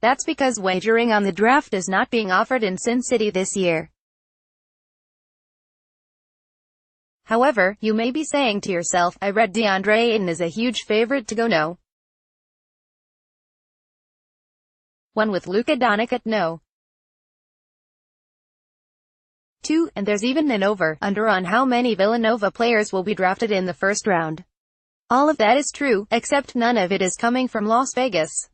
That's because wagering on the draft is not being offered in Sin City this year. However, you may be saying to yourself, I read DeAndre Ayton is a huge favorite to go no. 1 with Luka Doncic at no. 2, and there's even an over/under on how many Villanova players will be drafted in the first round. All of that is true, except none of it is coming from Las Vegas.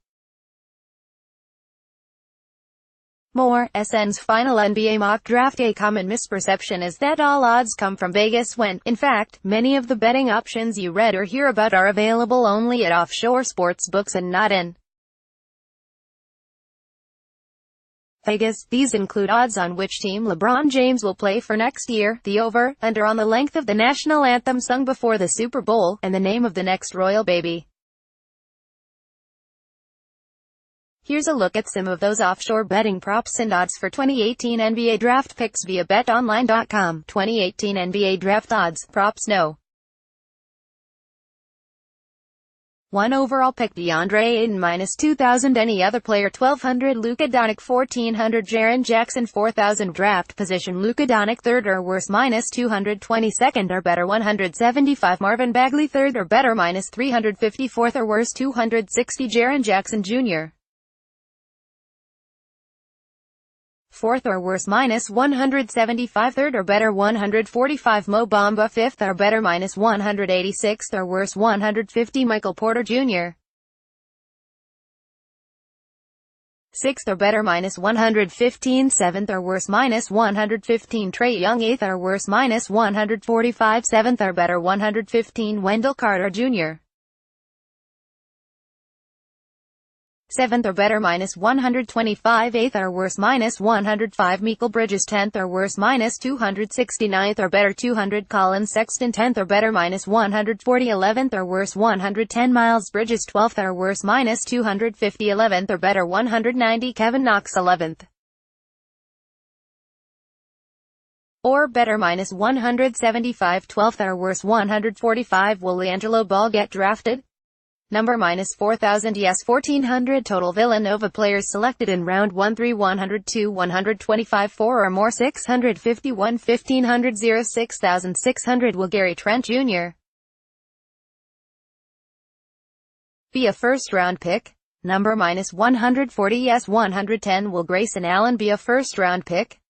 More, SN's final NBA mock draft. A common misperception is that all odds come from Vegas when, in fact, many of the betting options you read or hear about are available only at offshore sports books and not in Vegas. These include odds on which team LeBron James will play for next year, the over/under on the length of the national anthem sung before the Super Bowl, and the name of the next royal baby. Here's a look at some of those offshore betting props and odds for 2018 NBA Draft picks via BetOnline.com. 2018 NBA Draft odds, props no. 1 overall pick DeAndre Ayton -2,000 any other player 1,200 Luka Doncic 1,400 Jaren Jackson 4,000 draft position Luka Doncic third or worse -220 second or better 175 Marvin Bagley third or better -350 fourth or worse 260 Jaren Jackson Jr. fourth or worse -175 third or better 145 Mo Bamba fifth or better -186 or worse 150 Michael Porter Jr. sixth or better -115 seventh or worse -115 Trae Young eighth or worse -145 seventh or better 115 Wendell Carter Jr. seventh or better -125 eighth or worse -105 Mikal Bridges 10th or worse -269th or better 200 Colin Sexton 10th or better -140 11th or worse 110 Miles Bridges 12th or worse -250 11th or better 190 Kevin Knox 11th or better -175 12th or worse 145 Will LiAngelo Ball get drafted? Number -4,000 yes 1,400 total Villanova players selected in round 1 3 102 125 4 or more 651 1,500 0 6,600 Will Gary Trent Jr. be a first-round pick? Number -140 yes 110 Will Grayson Allen be a first-round pick?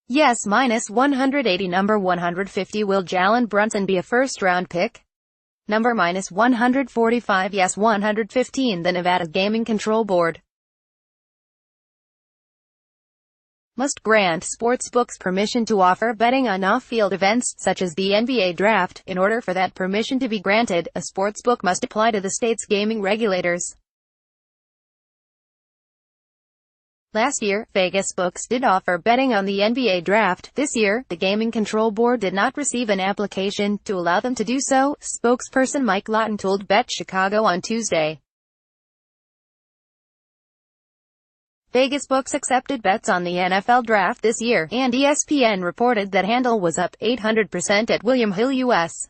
Yes -180 Number 150 Will Jalen Brunson be a first-round pick? Number -145 yes 115 The Nevada Gaming Control Board must grant sportsbooks permission to offer betting on off-field events, such as the NBA Draft. In order for that permission to be granted, a sportsbook must apply to the state's gaming regulators. Last year, Vegas books did offer betting on the NBA Draft. This year, the Gaming Control Board did not receive an application to allow them to do so, spokesperson Mike Lawton told Bet Chicago on Tuesday. Vegas books accepted bets on the NFL Draft this year, and ESPN reported that handle was up 800% at William Hill US.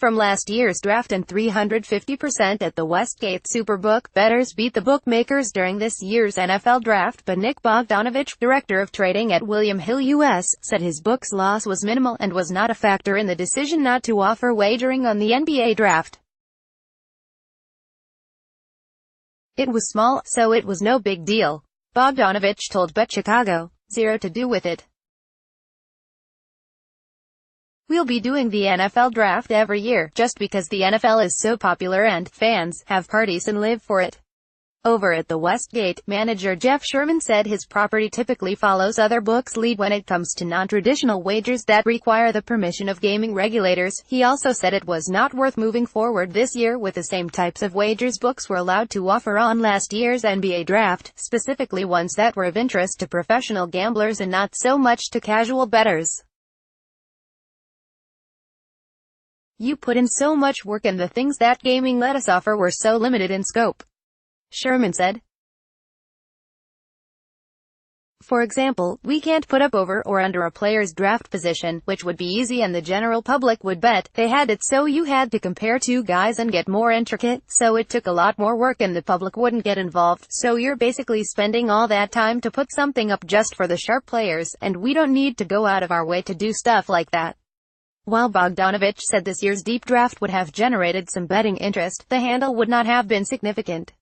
from last year's draft and 350% at the Westgate Superbook. Bettors beat the bookmakers during this year's NFL Draft, but Nick Bogdanovich, director of trading at William Hill US, said his book's loss was minimal and was not a factor in the decision not to offer wagering on the NBA Draft. It was small, so it was no big deal, Bogdanovich told Bet Chicago. Zero to do with it. We'll be doing the NFL Draft every year, just because the NFL is so popular and fans have parties and live for it. Over at the Westgate, manager Jeff Sherman said his property typically follows other books' lead when it comes to non-traditional wagers that require the permission of gaming regulators. He also said it was not worth moving forward this year with the same types of wagers books were allowed to offer on last year's NBA Draft, specifically ones that were of interest to professional gamblers and not so much to casual bettors. You put in so much work and the things that gaming let us offer were so limited in scope, Sherman said. For example, we can't put up over or under a player's draft position, which would be easy and the general public would bet. They had it so you had to compare two guys and get more intricate, so it took a lot more work and the public wouldn't get involved, so you're basically spending all that time to put something up just for the sharp players, and we don't need to go out of our way to do stuff like that. While Bogdanovich said this year's deep draft would have generated some betting interest, the handle would not have been significant.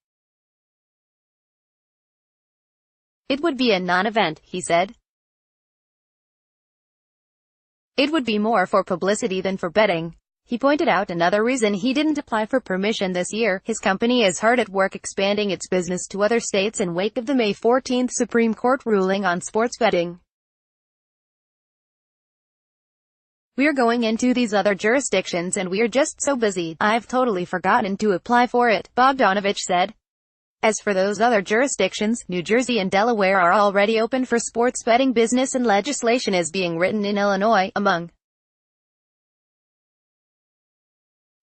It would be a non-event, he said. It would be more for publicity than for betting. He pointed out another reason he didn't apply for permission this year. His company is hard at work expanding its business to other states in wake of the May 14 Supreme Court ruling on sports betting. We're going into these other jurisdictions and we're just so busy, I've totally forgotten to apply for it, Bogdanovich said. As for those other jurisdictions, New Jersey and Delaware are already open for sports betting business and legislation is being written in Illinois, among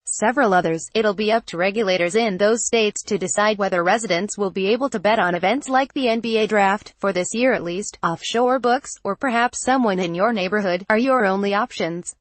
several others. It'll be up to regulators in those states to decide whether residents will be able to bet on events like the NBA draft, for this year at least. Offshore books, or perhaps someone in your neighborhood, are your only options.